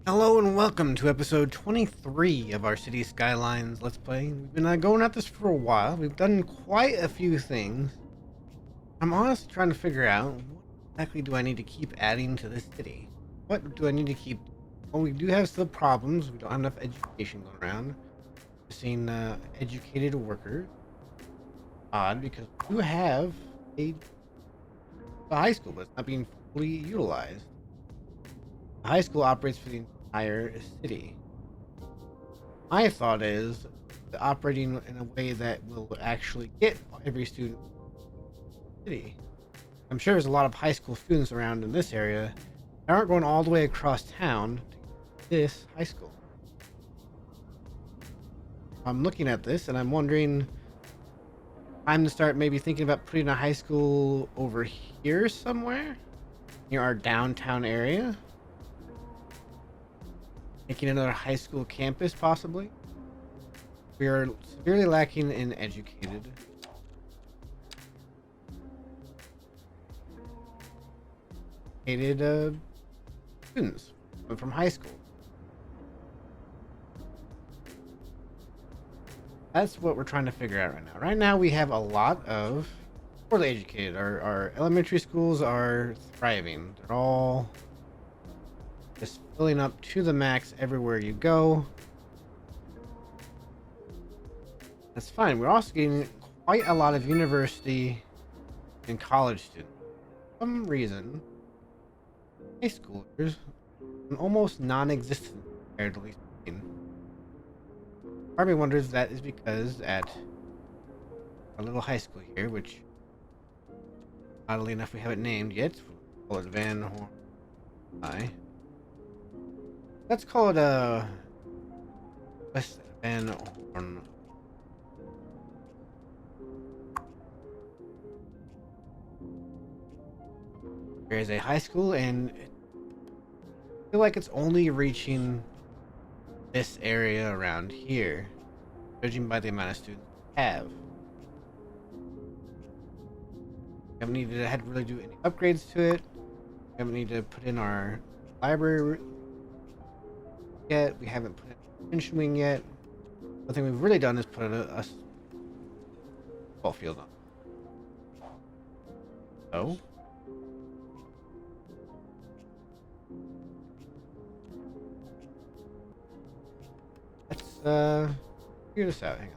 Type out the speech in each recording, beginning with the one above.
Hello and welcome to episode 23 of our City Skylines Let's Play. We've been going at this for a while. We've done quite a few things. I'm honestly trying to figure out what exactly do I need to keep adding to this city? What do I need to keep? Well, we do have still problems. We don't have enough education going around. We're seeing educated workers. Odd, because we do have a high school, but it's not being fully utilized. The high school operates for the entire city. My thought is operating in a way that will actually get every student in the city. I'm sure there's a lot of high school students around in this area that aren't going all the way across town to this high school. I'm looking at this and I'm wondering, time to start maybe thinking about putting a high school over here somewhere near our downtown area. Making another high school campus, possibly. We are severely lacking in educated students from high school. That's what we're trying to figure out right now. Right now, we have a lot of poorly educated. Our elementary schools are thriving. They're all just filling up to the max everywhere you go. That's fine. We're also getting quite a lot of university and college students. For some reason, high schoolers are almost non-existent comparatively speaking. Part of me wonders if that is because at our little high school here, which oddly enough we haven't named yet, we'll call it Van Horn High. Let's call it West Van Horn. There's a high school, and I feel like it's only reaching this area around here, judging by the amount of students we have. We haven't needed to really do any upgrades to it. We haven't needed to put in our library yet. We haven't put in a pension wing yet. The thing we've really done is put a football field on. So let's figure this out. Hang on.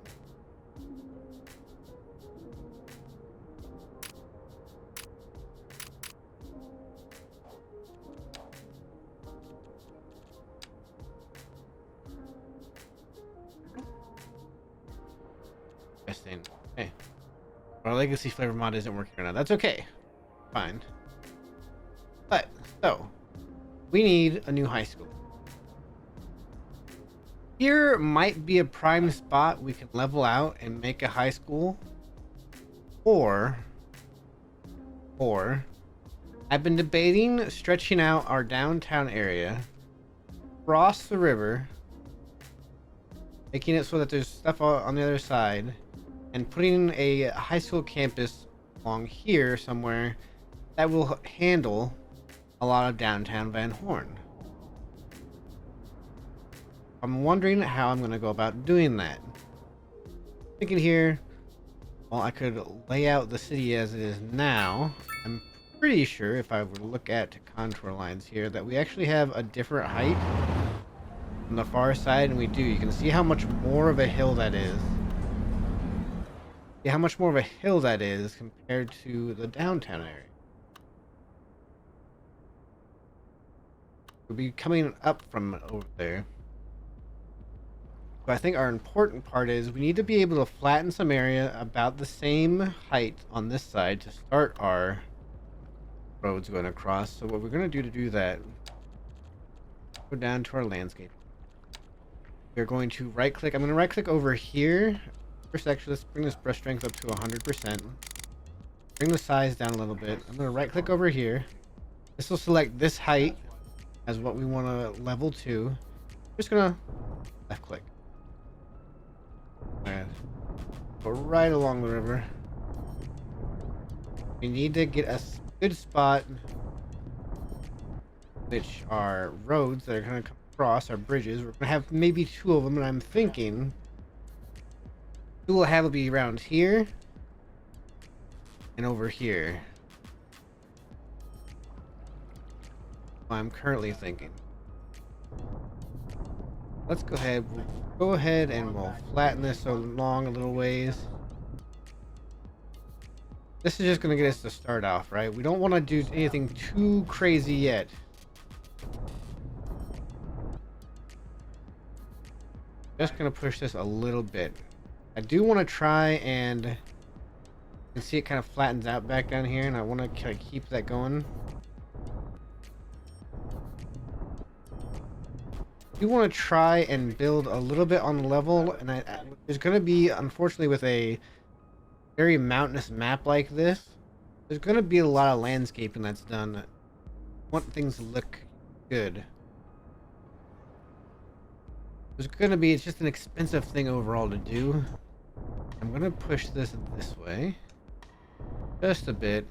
Hey, our legacy flavor mod isn't working right now. That's okay. Fine. But, so, we need a new high school. Here might be a prime spot we can level out and make a high school. Or, I've been debating stretching out our downtown area, across the river, making it so that there's stuff on the other side, and putting a high school campus along here somewhere that will handle a lot of downtown Van Horn. I'm wondering how I'm going to go about doing that. Thinking here, well, I could lay out the city as it is now. I'm pretty sure if I were to look at contour lines here that we actually have a different height on the far side, and we do. You can see how much more of a hill that is. See how much more of a hill that is compared to the downtown area. We'll be coming up from over there. But I think our important part is we need to be able to flatten some area about the same height on this side to start our roads going across. So what we're going to do that, go down to our landscape. We're going to right click. I'm going to right click over here. First, actually, let's bring this brush strength up to 100%. Bring the size down a little bit. I'm going to right click over here. This will select this height as what we want to level to. Just going to left click. Alright. Go right along the river. We need to get a good spot which are roads that are going to come across our bridges. We're gonna have maybe 2 of them, and I'm thinking 2 we'll have will be around here and over here. I'm currently thinking. Let's go ahead. We'll go ahead and we'll flatten this along a little ways. This is just gonna get us to start off, right? We don't want to do anything too crazy yet. Just gonna push this a little bit. I do want to try and you can see it kind of flattens out back down here, and I want to kind of keep that going. I do want to try and build a little bit on the level, and there's going to be, unfortunately, with a very mountainous map like this, there's going to be a lot of landscaping that's done. I want things to look good. There's going to be, it's just an expensive thing overall to do. I'm going to push this way just a bit.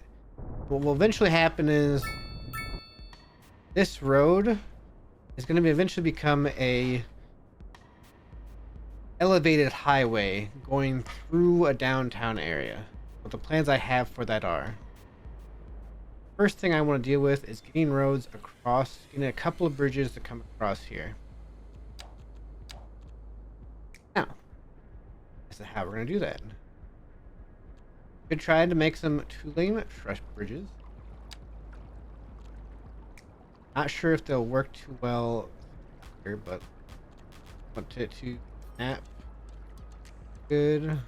What will eventually happen is this road is going to eventually become a elevated highway going through a downtown area. What the plans I have for that are: first thing I want to deal with is getting roads across, getting a couple of bridges to come across here. Now, this is how we're going to do that. Could try to make some 2-lane truss bridges. Not sure if they'll work too well here, but I want it to map good.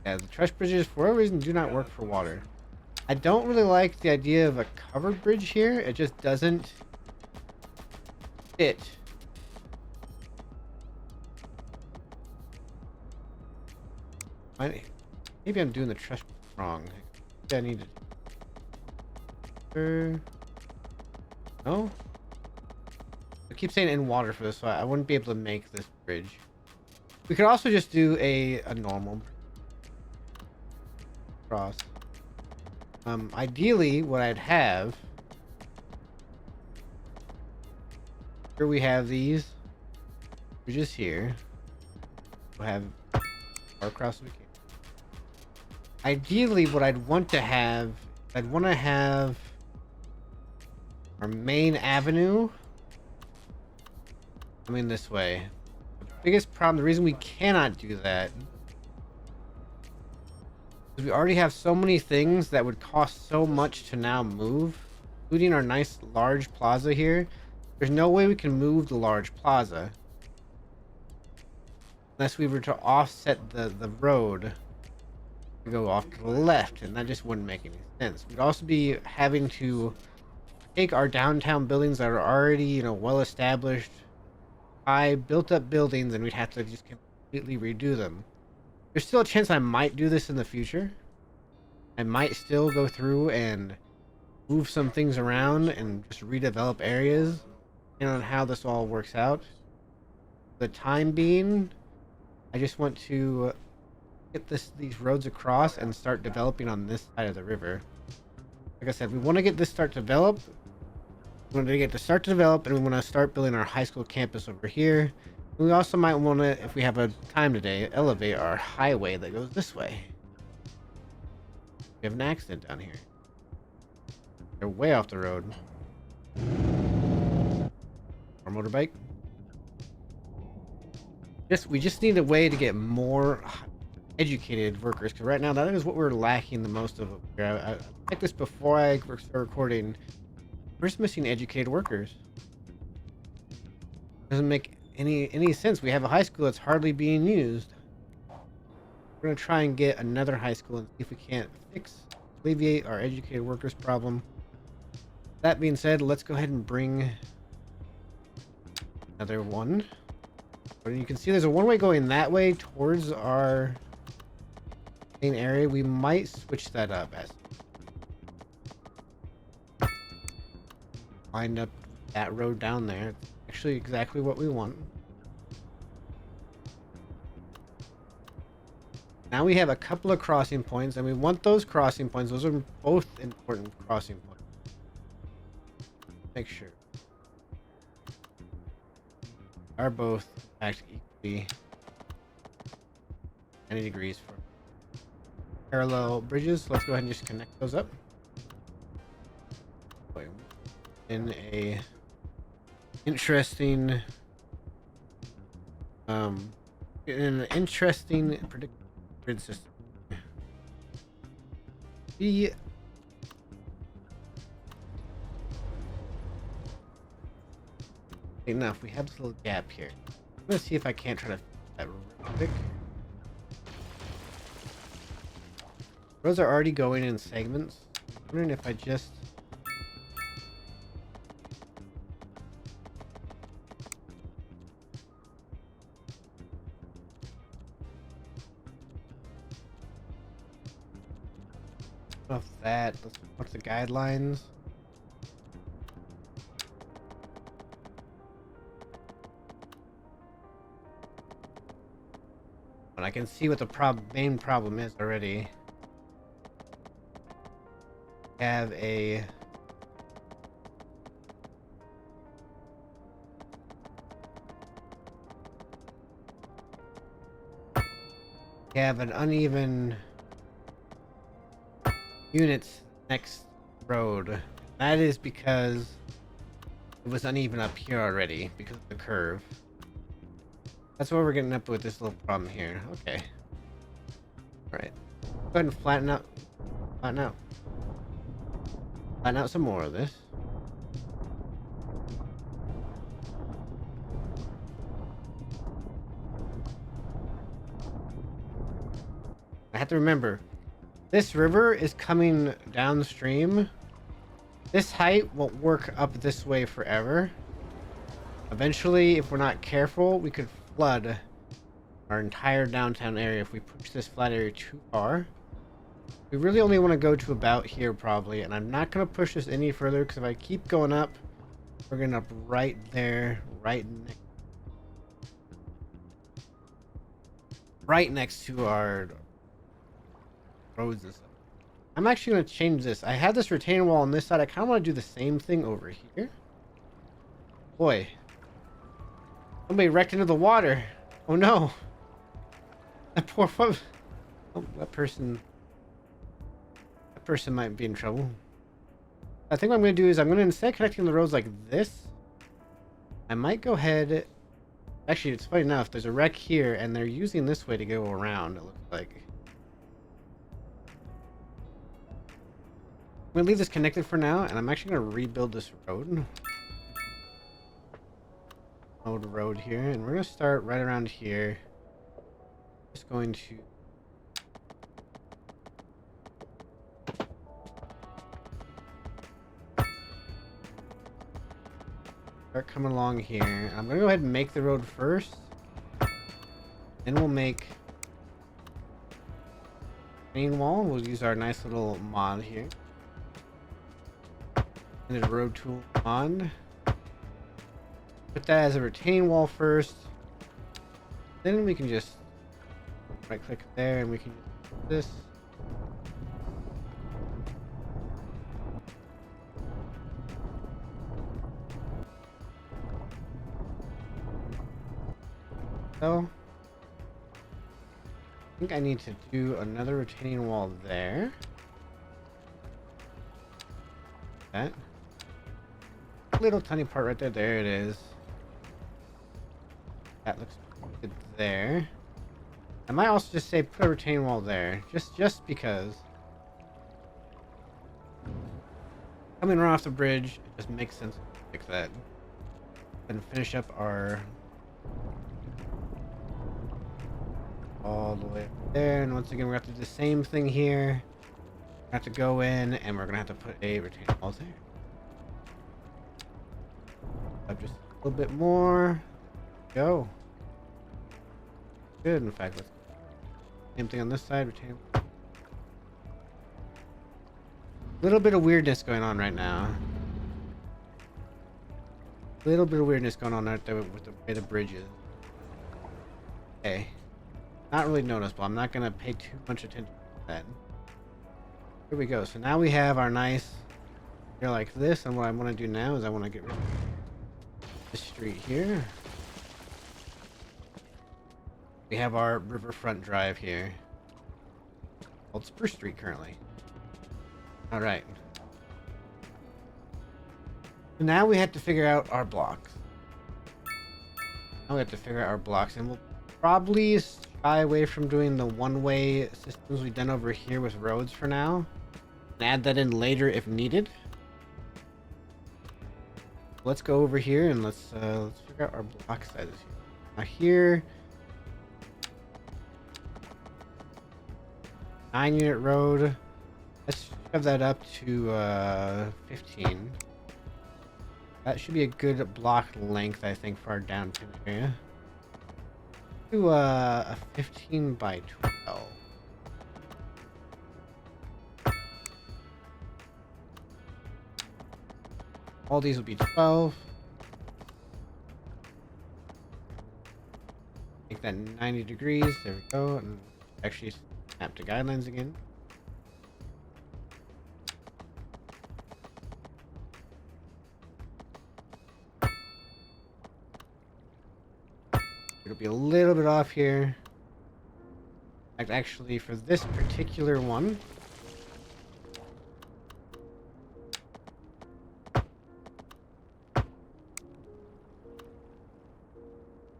Yeah, the truss bridges for whatever reason do not work for water. I don't really like the idea of a covered bridge here. It just doesn't fit. Maybe I'm doing the truss wrong. I need to. No? I keep saying in water for this, so I wouldn't be able to make this bridge. We could also just do a normal cross. Ideally, what I'd have. Here we have these bridges here. We'll have far across we can. Ideally, what I'd want to have, our main avenue coming this way. The biggest problem, the reason we cannot do that, is we already have so many things that would cost so much to now move, including our nice large plaza here. There's no way we can move the large plaza unless we were to offset the road. Go off to the left, and that just wouldn't make any sense. We'd also be having to take our downtown buildings that are already, well established, high built up buildings, and we'd have to just completely redo them. There's still a chance I might do this in the future. I might still go through and move some things around and just redevelop areas, depending on how this all works out. For the time being, I just want to get these roads across and start developing on this side of the river. Like I said, we want to get this start to develop. We want to get to start to develop, and we want to start building our high school campus over here. And we also might want to, if we have a time today, elevate our highway that goes this way. We have an accident down here. They're way off the road. Our motorbike. We just need a way to get more educated workers, because right now that is what we're lacking the most of. I like this before I start recording. We're just missing educated workers. Doesn't make any sense. We have a high school that's hardly being used. We're gonna try and get another high school and see if we can't alleviate our educated workers problem. That being said, let's go ahead and bring another one. But you can see there's a one-way going that way towards our main area. We might switch that up as lined up that road down there. It's actually exactly what we want. Now we have a couple of crossing points, and we want those crossing points. Those are both important crossing points. Make sure. Are both actually equally 90 degrees for parallel bridges. Let's go ahead and just connect those up. In a interesting predictable grid system. Enough. We have this little gap here. I'm gonna see if I can't try to fix that real quick. Roads are already going in segments. I'm wondering if I just off that. Let's watch the guidelines. But I can see what the main problem is already. Have a an uneven units next road. That is because it was uneven up here already because of the curve. That's what we're getting up with this little problem here. Okay. Alright. Go ahead and flatten out. Flatten out. Flatten out some more of this. I have to remember, this river is coming downstream. This height won't work up this way forever. Eventually, if we're not careful, we could flood our entire downtown area if we push this flat area too far. We really only want to go to about here probably, and I'm not going to push this any further because if I keep going up, we're going to up right there, right next to our roads and stuff. I'm actually going to change this. I have this retaining wall on this side. I kind of want to do the same thing over here. Boy. Somebody wrecked into the water. Oh no. That poor oh, that person might be in trouble. I think what I'm going to do is I'm going to, instead of connecting the roads like this, I might go ahead. Actually, it's funny enough. There's a wreck here, and they're using this way to go around, it looks like. I'm going to leave this connected for now, and I'm actually going to rebuild this road. Road here, and we're going to start right around here. Just going to start coming along here. I'm going to go ahead and make the road first. Then we'll make main wall. We'll use our nice little mod here. And the road tool mod. Put that as a retaining wall first. Then we can just right click there and we can use this. So I think I need to do another retaining wall there. That little tiny part right there. There it is. That looks good there. I might also just say put a retaining wall there, just because. Coming right off the bridge, it just makes sense to fix that. And finish up our all the way there. And once again, we're gonna have to do the same thing here. We're gonna have to go in, and we're gonna have to put a retaining wall there. Up just a little bit more. Go. Good. In fact, let's same thing on this side. Retain. Little bit of weirdness going on right now. Little bit of weirdness going on right there with the way the bridge is. Okay. not really noticeable. I'm not going to pay too much attention to that. Here we go. So now we have our nice here like this, and what I want to do now is I want to get rid of this street here. We have our riverfront drive here. Old Spruce Street currently. Alright. So now we have to figure out our blocks. Now we have to figure out our blocks, and we'll probably shy away from doing the one-way systems we've done over here with roads for now. And add that in later if needed. Let's go over here and let's figure out our block sizes here. Now here, 9-unit road. Let's shove that up to 15. That should be a good block length, I think, for our downtown area. Do a 15 by 12. All these will be 12. Make that 90 degrees. There we go. And actually snap to guidelines again. It'll be a little bit off here. Actually, for this particular one,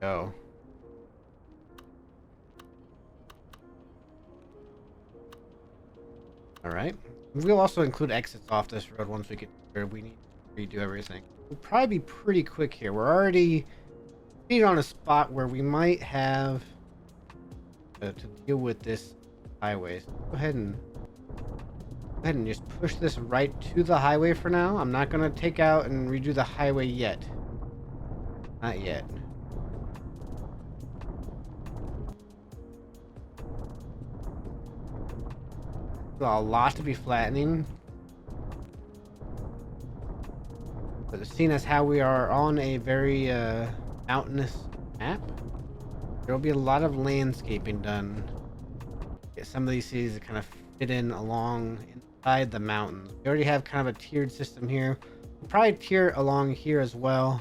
go. Alright. We'll also include exits off this road once we get where we need to redo everything. We'll probably be pretty quick here. We're already on a spot where we might have to deal with this highway. So go ahead and just push this right to the highway for now. I'm not going to take out and redo the highway yet. Not yet. A lot to be flattening. But seeing as how we are on a very mountainous map, there will be a lot of landscaping done. Get some of these cities to kind of fit in along inside the mountains. We already have kind of a tiered system here. We'll probably tier along here as well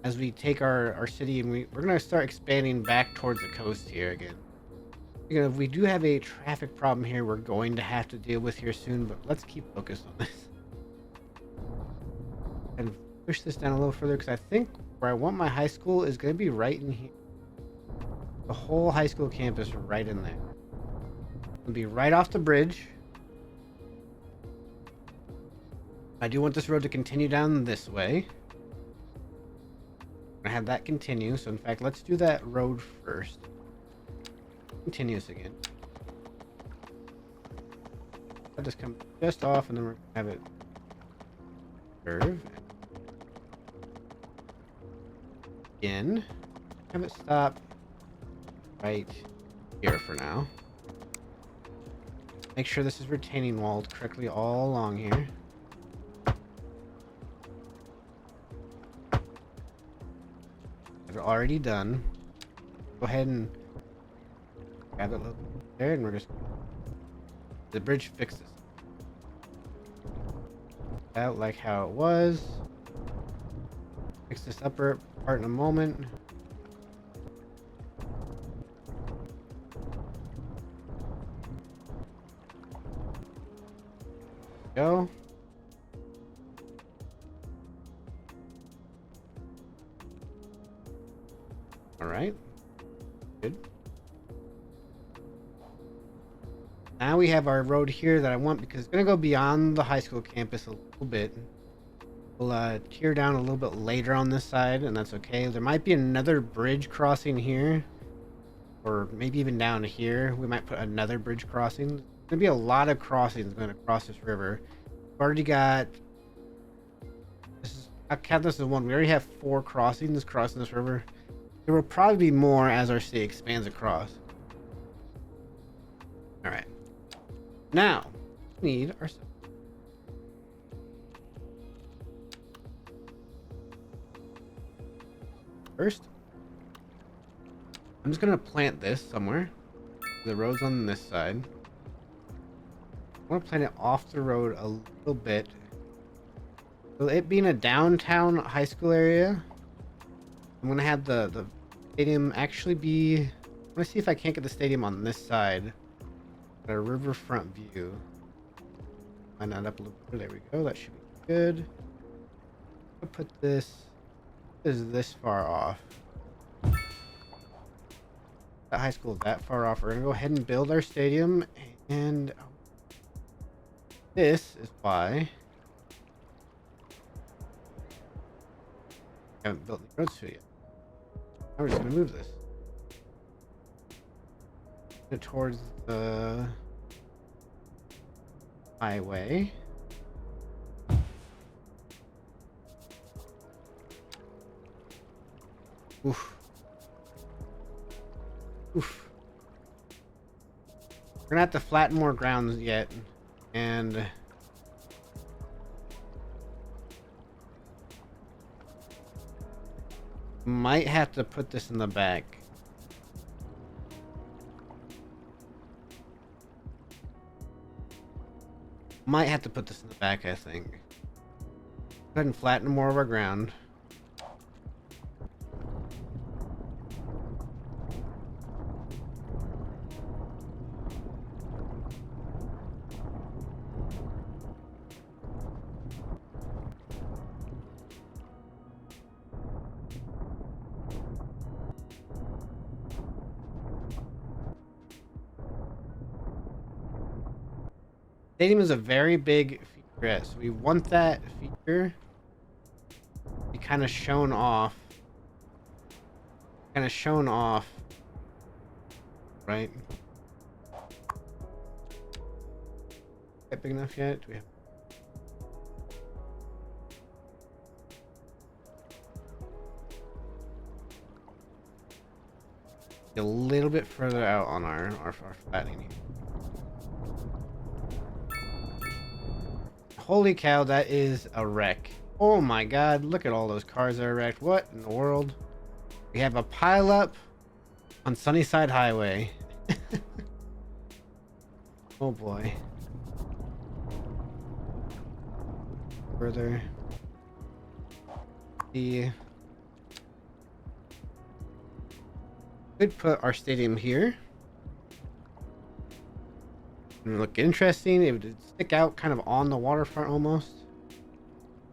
as we take our city, and we're going to start expanding back towards the coast here again. You know, we do have a traffic problem here we're going to have to deal with here soon, but let's keep focused on this. And push this down a little further, because I think where I want my high school is going to be right in here. The whole high school campus right in there. It'll be right off the bridge. I do want this road to continue down this way. I have that continue, so in fact, let's do that road first. Continuous again. I'll just come just off, and then we're gonna have it curve. Again. Have it stop right here for now. Make sure this is retaining walled correctly all along here. Have it already done. Go ahead and grab it a little bit there, and we're just the bridge fixes out like how it was. Fix this upper part in a moment. Go. All right. Good. Now we have our road here that I want, because it's going to go beyond the high school campus a little bit. We'll tear down a little bit later on this side, and that's okay. There might be another bridge crossing here, or maybe even down here. We might put another bridge crossing. There's going to be a lot of crossings going across this river. We've already got... I'll count this as one. We already have 4 crossings crossing this river. There will probably be more as our city expands across. Alright. Now, we need our... First, I'm just going to plant this somewhere. The road's on this side. I want to plan it off the road a little bit. So it being a downtown high school area, I'm gonna have the stadium actually be. I'm gonna see if I can't get the stadium on this side. Got a riverfront view. Line that up a little bit. There we go. That should be good. I'll put this. Is this far off? That high school is that far off. We're gonna go ahead and build our stadium, and this is why I haven't built the roads to it yet. Now we're just gonna move this towards the highway. Oof. Oof. We're gonna have to flatten more grounds yet, and might have to put this in the back. Might have to put this in the back, I think. Go ahead and flatten more of our ground. Stadium is a very big feature, so we want that feature to be kind of shown off. Right? Quite big enough yet? Do we have... A little bit further out on our flattening. Holy cow, that is a wreck. Oh my god, look at all those cars that are wrecked. What in the world? We have a pileup on Sunnyside Highway. Oh boy. Further. Could put our stadium here. It would look interesting. It would stick out kind of on the waterfront almost.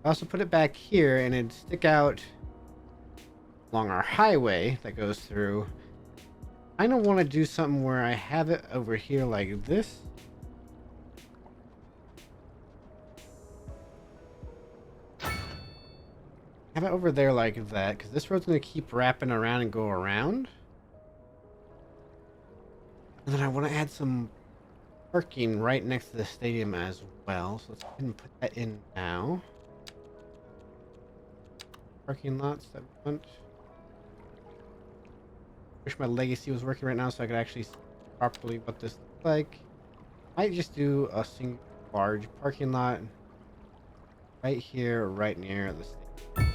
I also put it back here and it'd stick out along our highway that goes through. I don't want to do something where I have it over here like this. Have it over there like that, because this road's going to keep wrapping around and go around. And then I want to add some parking right next to the stadium as well. So let's go ahead and put that in now. Parking lots that we want. Wish my legacy was working right now so I could actually see properly what this looks like. Might just do a single large parking lot right here, right near the stadium.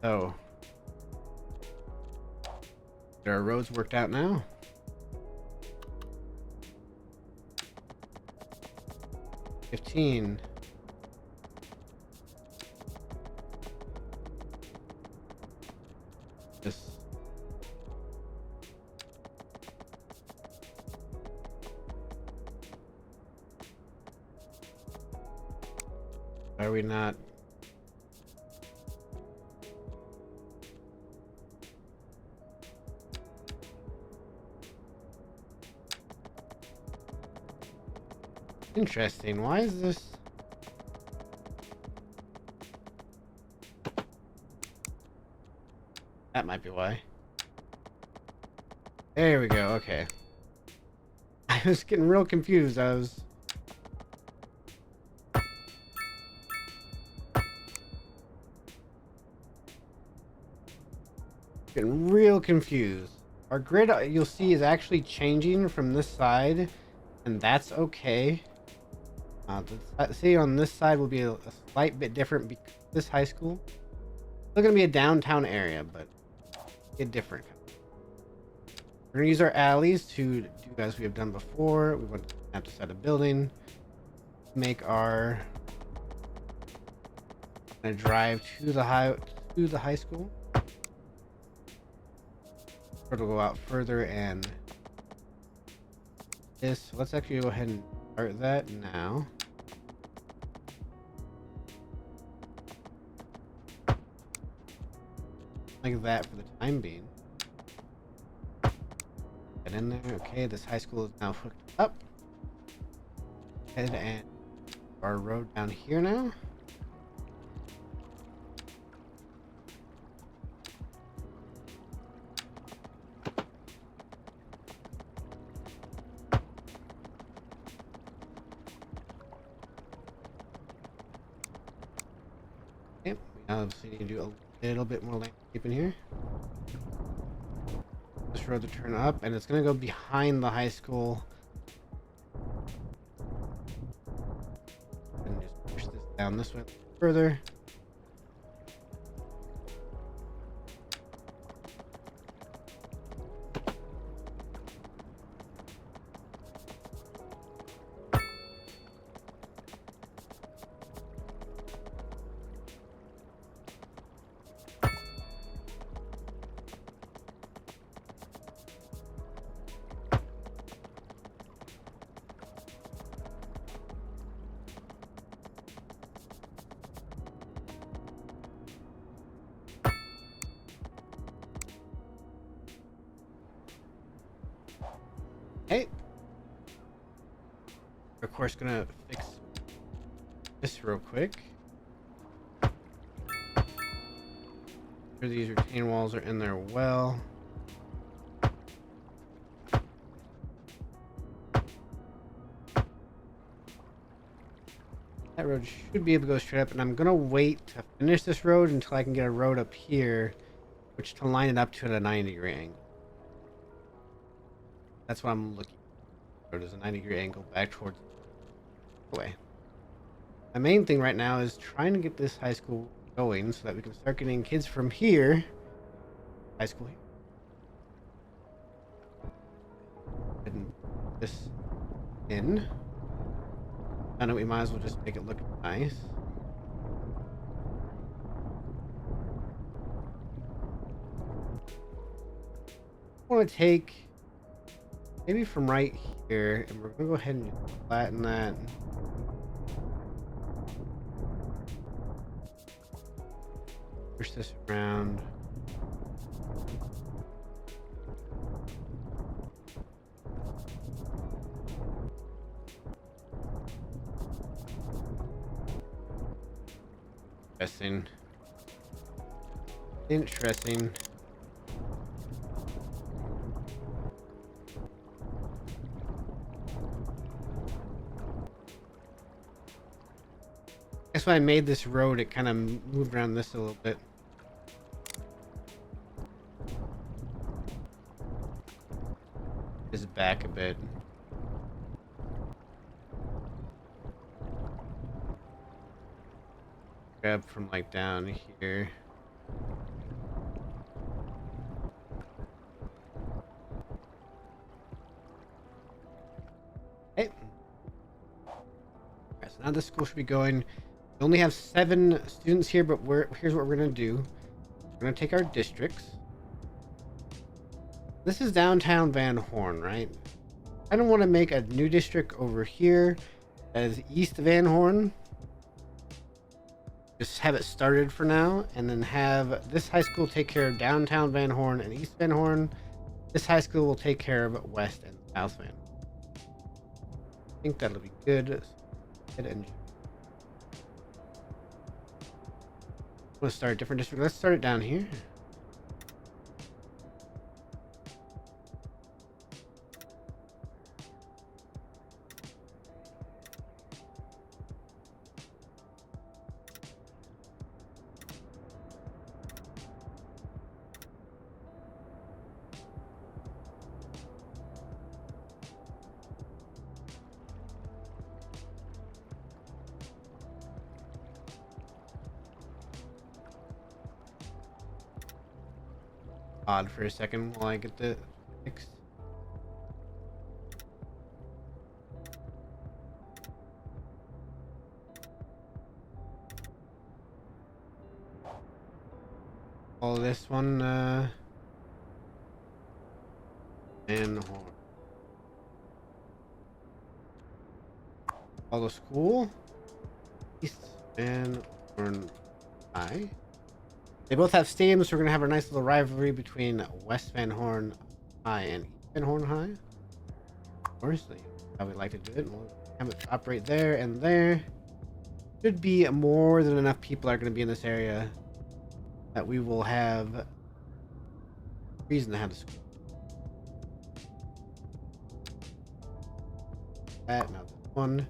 So, there are roads worked out now. $15. This. Are we not? Interesting. Why is this? That might be why. There we go. Okay. I was getting real confused. I was... getting real confused. Our grid, you'll see, is actually changing from this side, and that's okay. The city on this side will be a slight bit different because this high school still gonna be a downtown area, but a different. We're gonna use our alleys to do as we have done before. We want to have to set a building, make our gonna drive to the high school. Or to go out further and this. So let's actually go ahead and start that now. Like that for the time being. Get in there. Okay, this high school is now hooked up. Head and our road down here now. Okay, we obviously need to do a little bit more landscaping here. This road to turn up, and it's gonna go behind the high school. And just push this down this way further. Hey, of course, gonna fix this real quick. Sure these retaining walls are in there well. That road should be able to go straight up, and I'm gonna wait to finish this road until I can get a road up here, which to line it up to at a 90-degree angle. That's what I'm looking for. There's a 90-degree angle back towards the way. My main thing right now is trying to get this high school going so that we can start getting kids from here. High school here. And this in. I know we might as well just make it look nice. I want to take maybe from right here, and we're gonna go ahead and flatten that. Push this around. Interesting. Interesting. That's why I made this road. It kind of moved around this a little bit. Just back a bit. Grab from like down here. Hey. Alright, so now this school should be going. We only have 7 students here, but here's what we're gonna do. We're gonna take our districts. This is downtown Van Horn, right? I don't want to make a new district over here as East Van Horn. Just have it started for now, and then have this high school take care of downtown Van Horn and East Van Horn. This high school will take care of West and South Van Horn. I think that'll be good. And let's start a different district. Let's start it down here. Odd for a second while I get the fixed. call this one and call the school East Van Horn High. They both have stadiums, so we're gonna have a nice little rivalry between West Van Horn High and East Van Horn High. Of course, how we like to do it. We'll have it operate there and there. Should be more than enough people are going to be in this area that we will have reason to have the school. That now this one.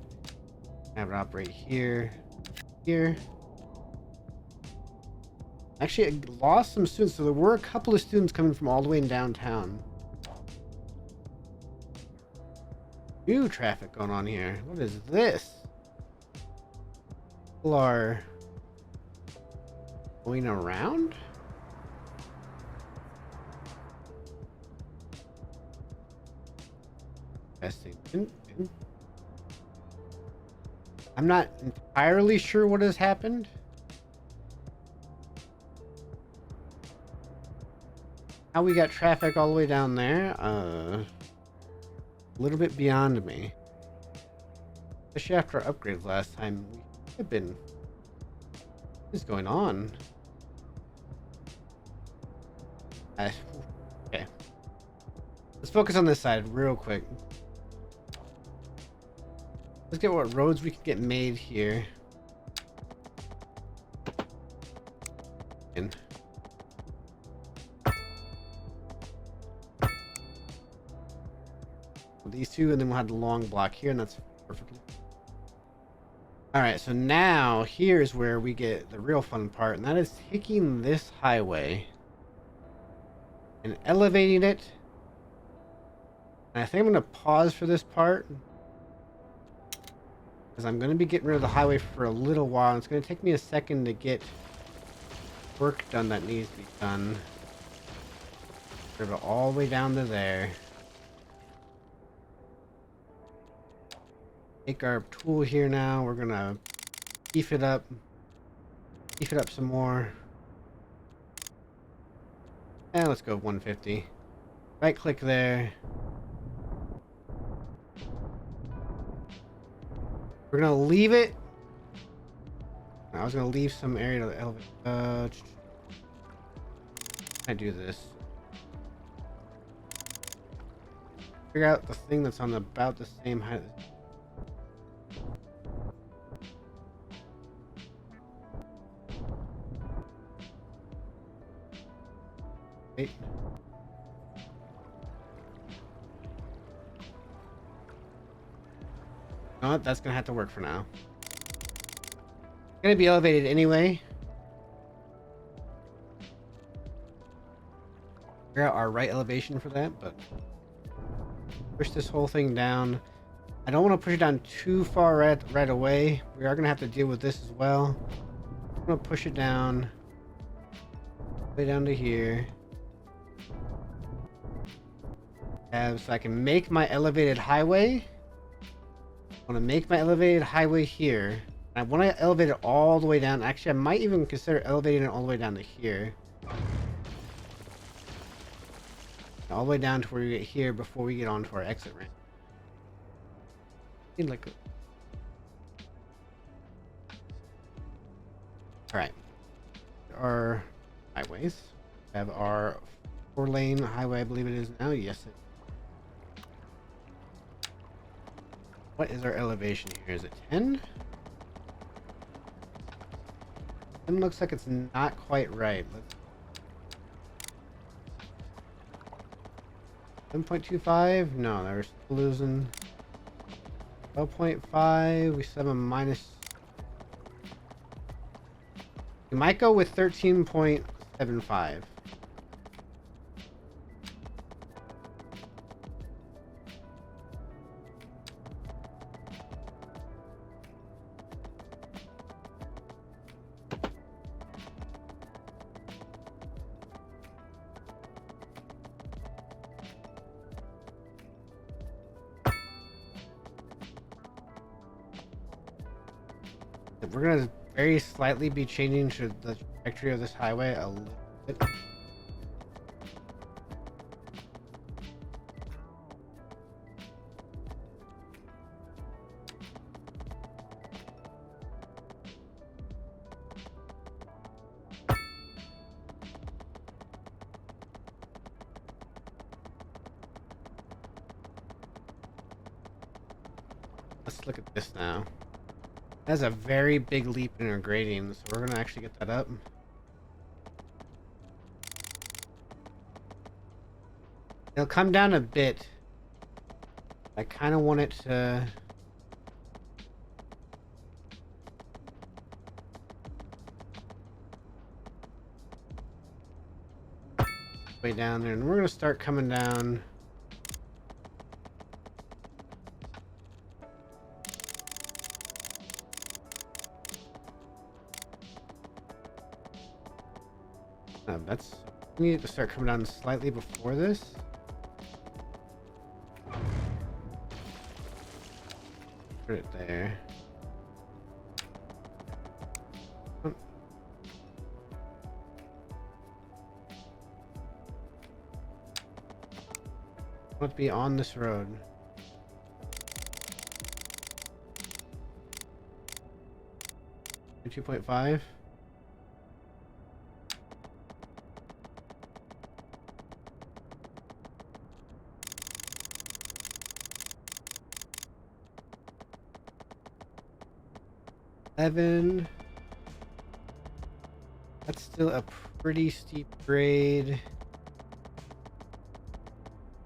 Have it operate here, here. Actually, I lost some students, so there were a couple of students coming from all the way in downtown. New traffic going on here. What is this? People are going around? Testing. I'm not entirely sure what has happened. How we got traffic all the way down there? A little bit beyond me. Especially after our upgrades last time. We have been. What is going on? Okay. Let's focus on this side real quick. Let's get what roads we can get made here. And these two, and then we'll have the long block here, and that's perfectly. Alright, so now here's where we get the real fun part, and that is taking this highway and elevating it. And I think I'm going to pause for this part because I'm going to be getting rid of the highway for a little while. It's going to take me a second to get work done that needs to be done. Drive it all the way down to there. Take our tool here now. We're gonna beef it up some more. And let's go 150. Right click there. We're gonna leave it. I was gonna leave some area to elevate. I do this. Figure out the thing that's on about the same height. Wait. No, that's gonna have to work for now. It's gonna be elevated anyway. Figure out our right elevation for that, but push this whole thing down. I don't want to push it down too far right away. We are gonna have to deal with this as well. I'm gonna push it down, way down to here. So I can make my elevated highway. I want to make my elevated highway here. I want to elevate it all the way down. Actually, I might even consider elevating it all the way down to here. All the way down to where we get here before we get onto our exit ramp. Like, alright. Our highways. We have our 4-lane highway, I believe it is now. Yes, it. What is our elevation here? Is it 10? 10 looks like it's not quite right. Let's 7.25? No, we're still losing. 12.5. We still have a minus. We might go with 13.75. We're gonna very slightly be changing to the trajectory of this highway a little it. Let's look at this now. That's a very big leap in our grading, so we're gonna actually get that up. It'll come down a bit. I kind of want it to... way down there, and we're gonna start coming down. That's... we need to start coming down slightly before this. Put it there. I want to be on this road. $2.5. $11. That's still a pretty steep grade.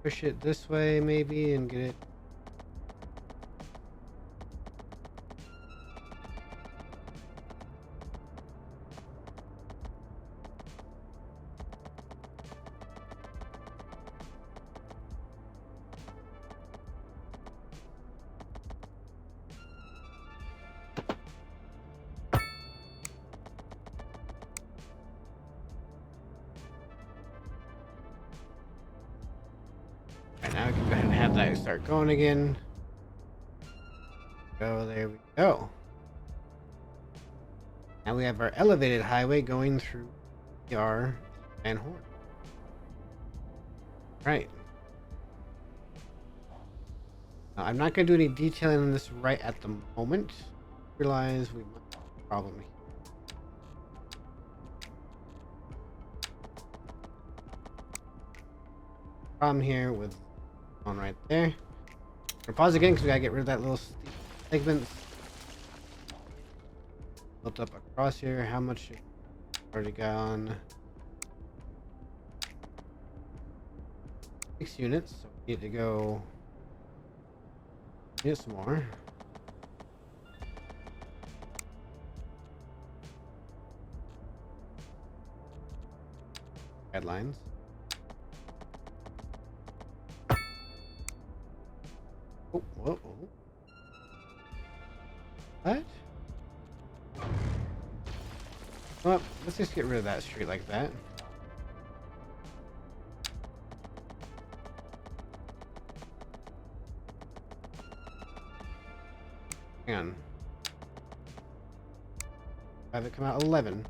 Push it this way maybe and get it. Now we can go ahead and have that start going again. Go, there we go. Now we have our elevated highway going through our Van Horn. Right. Now, I'm not going to do any detailing on this right at the moment. Realize we might have a problem here. Problem here with one right there. We'll pause again because we gotta get rid of that little segment built up across here. How much already gone? 6 units, so we need to go get some more. Guidelines. Oh, whoa, whoa. What? Well, let's just get rid of that street like that. Hang on. Have it come out 11.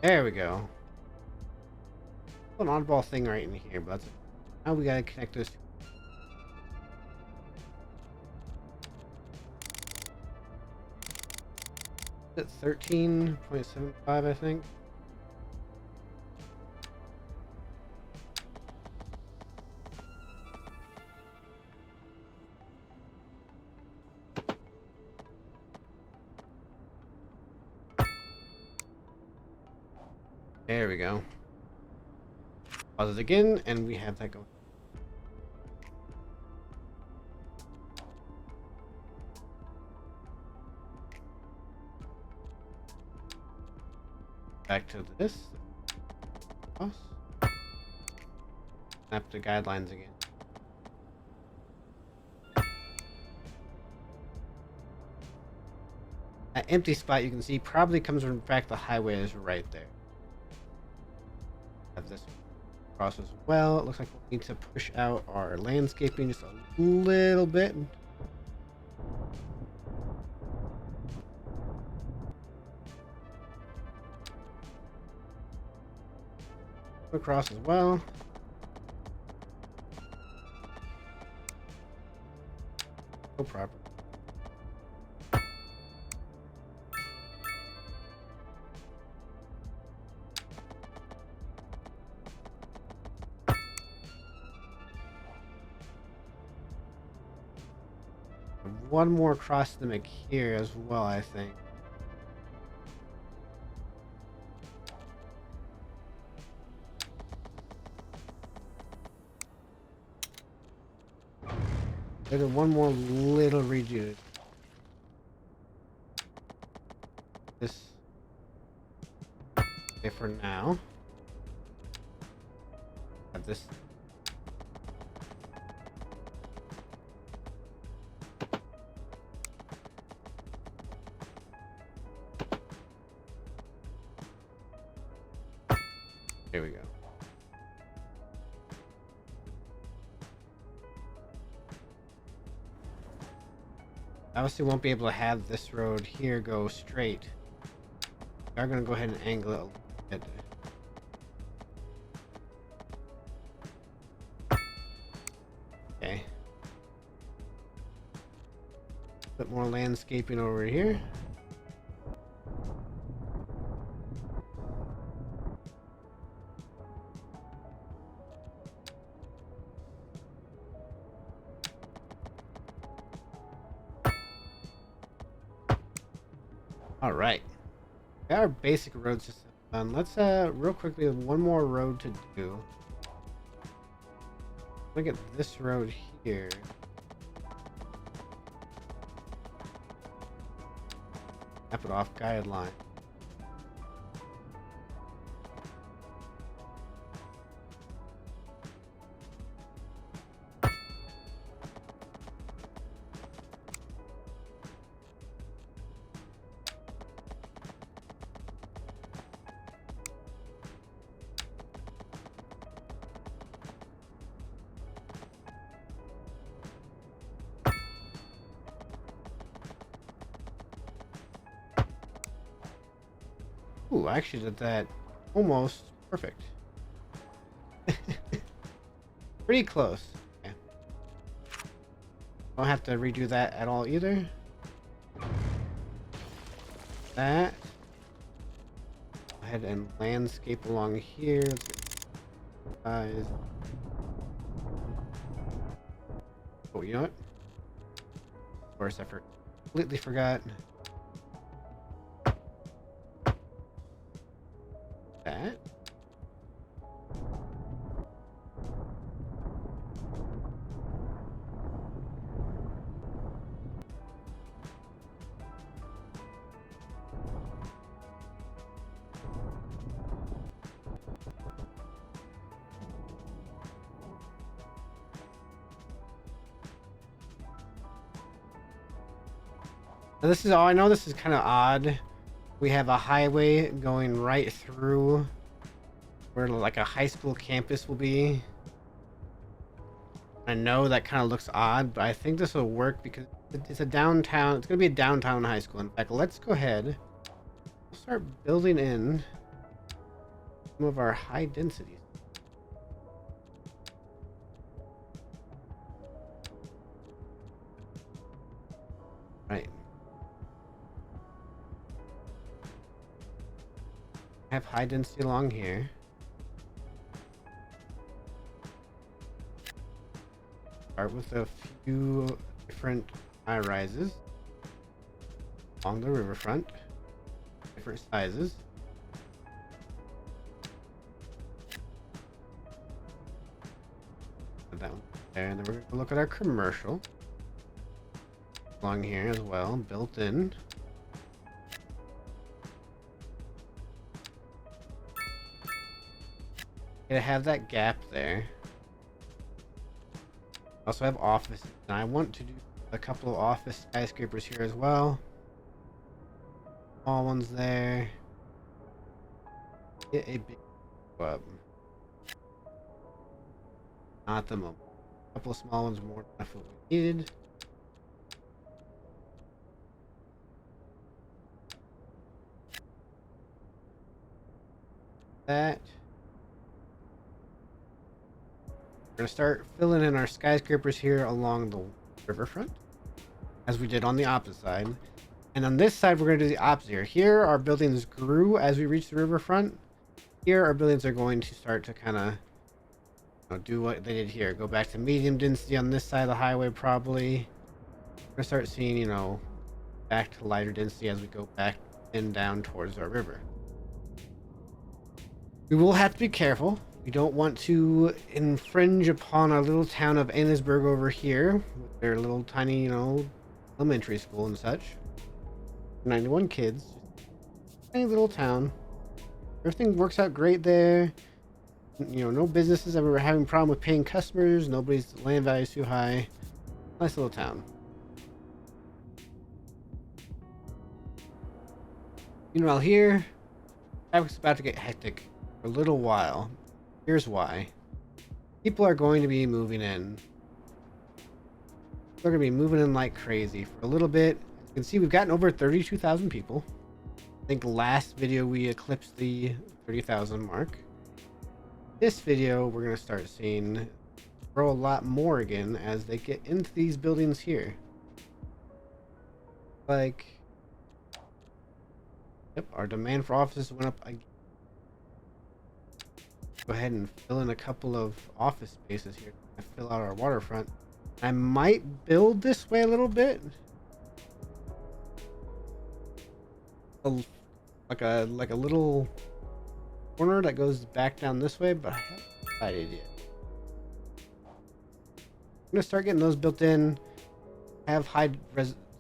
There we go. An oddball thing right in here, but that's... now we gotta connect those two. At 13.75, I think. There we go. Pause it again, and we have that going. Back to this. Snap the guidelines again. That empty spot you can see probably comes from the fact the highway is right there. Have this across as well. It looks like we need to push out our landscaping just a little bit. across as well. No problem. One more across the make here as well, I think. There's one more little redo. This. Okay, for now. Got this. There we go. Obviously won't be able to have this road here go straight. We are going to go ahead and angle it a little bit. Okay. Bit more landscaping over here. All right. Got our basic road system done. Let's real quickly, one more road to do. Look at this road here. Map it off guideline. Ooh, I actually did that almost perfect. Pretty close. Okay. Don't have to redo that at all either. That. Go ahead and landscape along here. Let's get size. Oh, you know what? Of course, I completely forgot. That. Now this is all I know. This is kind of odd. We have a highway going right through where like a high school campus will be. I know that kind of looks odd, but I think this will work because it's a downtown. It's going to be a downtown high school. In fact, let's go ahead. We'll start building in some of our high densities. Right. I have high density along here. Start with a few different high rises along the riverfront, different sizes. Put that one there, and then we're going to look at our commercial along here as well, built in. Gonna have that gap there. Also have offices, and I want to do a couple of office skyscrapers here as well. Small ones there. Get a big up. Not at the moment. A couple of small ones more than enough what we needed. That. We're gonna start filling in our skyscrapers here along the riverfront, as we did on the opposite side. And on this side, we're gonna do the opposite here. Here, our buildings grew as we reached the riverfront. Here, our buildings are going to start to kind of do what they did here. Go back to medium density on this side of the highway, probably. We're gonna start seeing, back to lighter density as we go back and down towards our river. We will have to be careful. We don't want to infringe upon our little town of Annesburg over here with their little tiny, elementary school and such. 91 kids. Tiny little town. Everything works out great there. No businesses ever having a problem with paying customers. Nobody's land value is too high. Nice little town. Meanwhile here, traffic's about to get hectic for a little while. Here's why. People are going to be moving in. They're going to be moving in like crazy for a little bit. As you can see, we've gotten over 32,000 people. I think last video we eclipsed the 30,000 mark. This video, we're going to start seeing grow a lot more again as they get into these buildings here. Like, yep, our demand for offices went up again. Go ahead and fill in a couple of office spaces here to fill out our waterfront. I might build this way a little bit. Like a little corner that goes back down this way, but I haven't decided yet. I'm gonna start getting those built in. Have high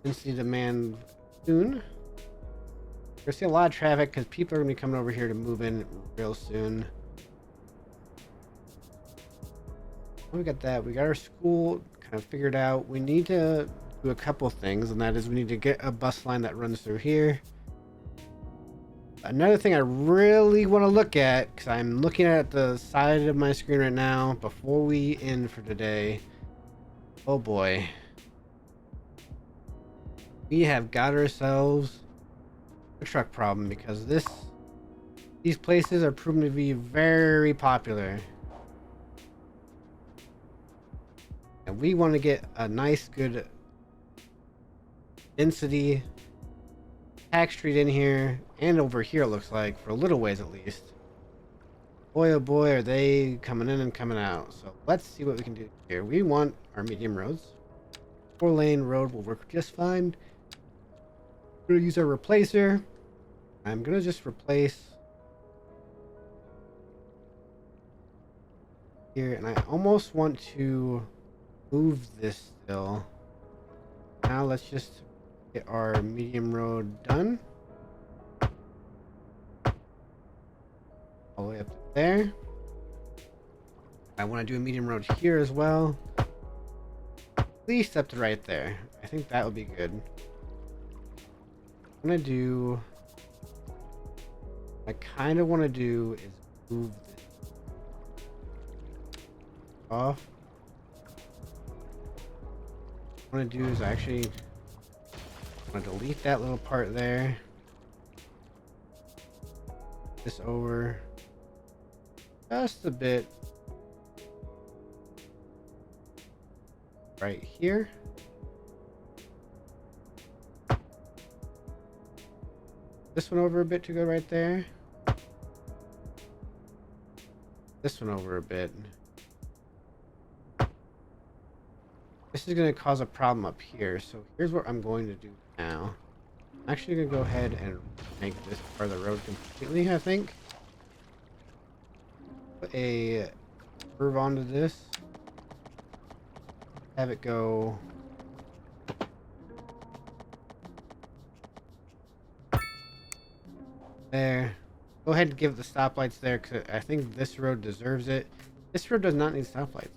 density demand soon. We're gonna see a lot of traffic because people are gonna be coming over here to move in real soon. We got that. We got our school kind of figured out. We need to do a couple things, and that is we need to get a bus line that runs through here. Another thing I really want to look at, because I'm looking at the side of my screen right now before we end for today. Oh boy. We have got ourselves a truck problem because these places are proven to be very popular. And we want to get a nice, good density tax street in here and over here, it looks like, for a little ways at least. Boy, oh boy, are they coming in and coming out. So let's see what we can do here. We want our medium roads. 4-lane road will work just fine. We're gonna use our replacer. I'm gonna just replace here, and I almost want to move this still. Now let's just get our medium road done. All the way up to there. I want to do a medium road here as well. At least up to right there. I think that would be good. I'm gonna do... I kind of want to do is move this off. What I want to do is actually want to delete that little part there. This over just a bit right here. This one over a bit to go right there. This one over a bit. This is going to cause a problem up here, so here's what I'm going to do now. I'm actually going to go ahead and make this part of the road completely, I think. Put a curve onto this. Have it go... there. Go ahead and give the stoplights there, because I think this road deserves it. This road does not need stoplights.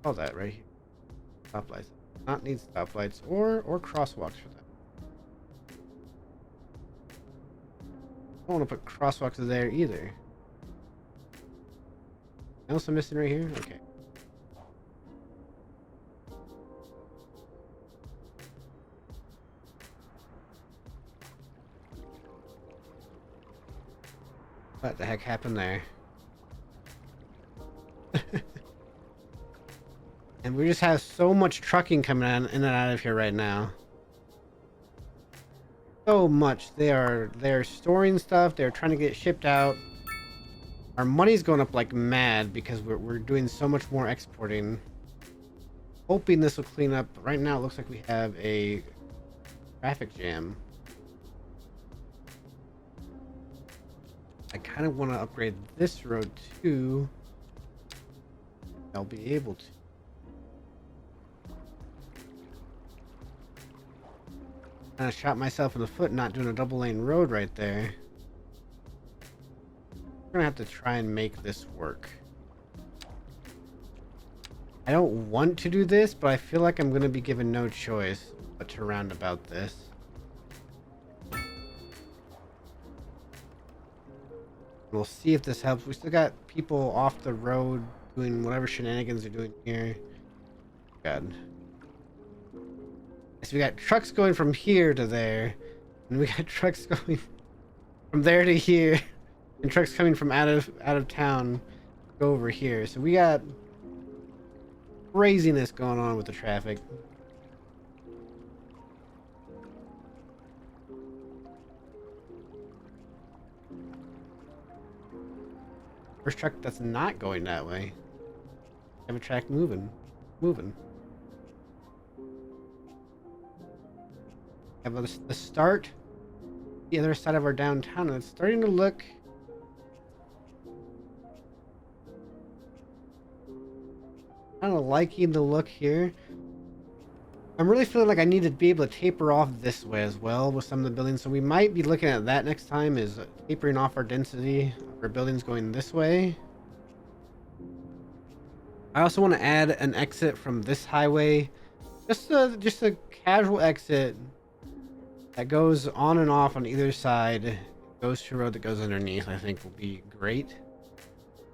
All that right here. Stoplights. Not need stoplights or crosswalks for that. I don't want to put crosswalks there either. Anything else I'm missing right here? Okay. What the heck happened there? And we just have so much trucking coming in and out of here right now. So much. They're storing stuff. They're trying to get shipped out. Our money's going up like mad because we're doing so much more exporting. Hoping this will clean up. Right now it looks like we have a traffic jam. I kind of want to upgrade this road too. I'll be able to. Kind of shot myself in the foot not doing a double lane road right there. We're gonna have to try and make this work. I don't want to do this, but I feel like I'm gonna be given no choice but to roundabout this. We'll see if this helps. We still got people off the road doing whatever shenanigans they're doing here. God. So we got trucks going from here to there, and we got trucks going from there to here, and trucks coming from out of town to go over here. So we got craziness going on with the traffic. First truck that's not going that way. Have a track moving. Have the start the other side of our downtown, and it's starting to look kind of liking the look here. I'm really feeling like I need to be able to taper off this way as well with some of the buildings, so we might be looking at that next time, is tapering off our density of our buildings going this way. I also want to add an exit from this highway, just a casual exit that goes on and off on either side, goes to a road that goes underneath. I think will be great.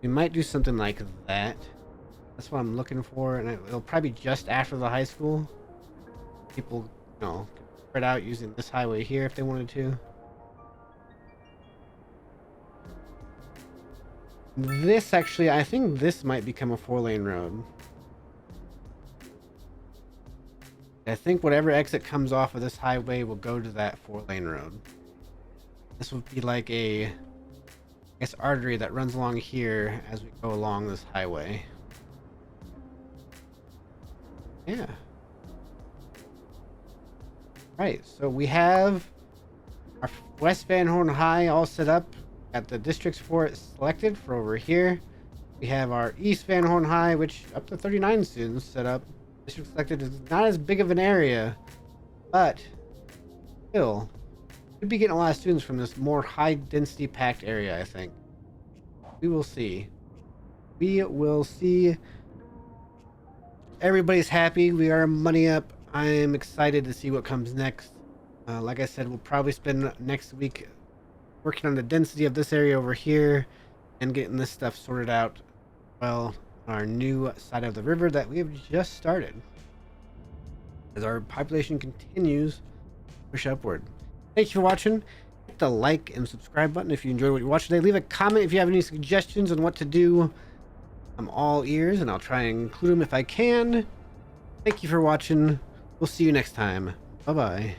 We might do something like that. That's what I'm looking for, and it'll probably be just after the high school. People, you know, spread out using this highway here if they wanted to. This actually, I think this might become a 4-lane road. I think whatever exit comes off of this highway will go to that 4-lane road. This would be like a, I guess, artery that runs along here as we go along this highway. Yeah. Right, so we have our West Van Horn High all set up. Got the districts for it selected for over here. We have our East Van Horn High, which up to 39 students set up. District selected is not as big of an area, but still could be getting a lot of students from this more high density packed area, I think. We will see. We will see. Everybody's happy. We are money up. I am excited to see what comes next. Like I said, we'll probably spend next week working on the density of this area over here and getting this stuff sorted out well on our new side of the river that we have just started as our population continues to push upward. Thank you for watching. Hit the like and subscribe button if you enjoyed what you watched today. Leave a comment if you have any suggestions on what to do. I'm all ears, and I'll try and include them if I can. Thank you for watching. We'll see you next time. Bye-bye.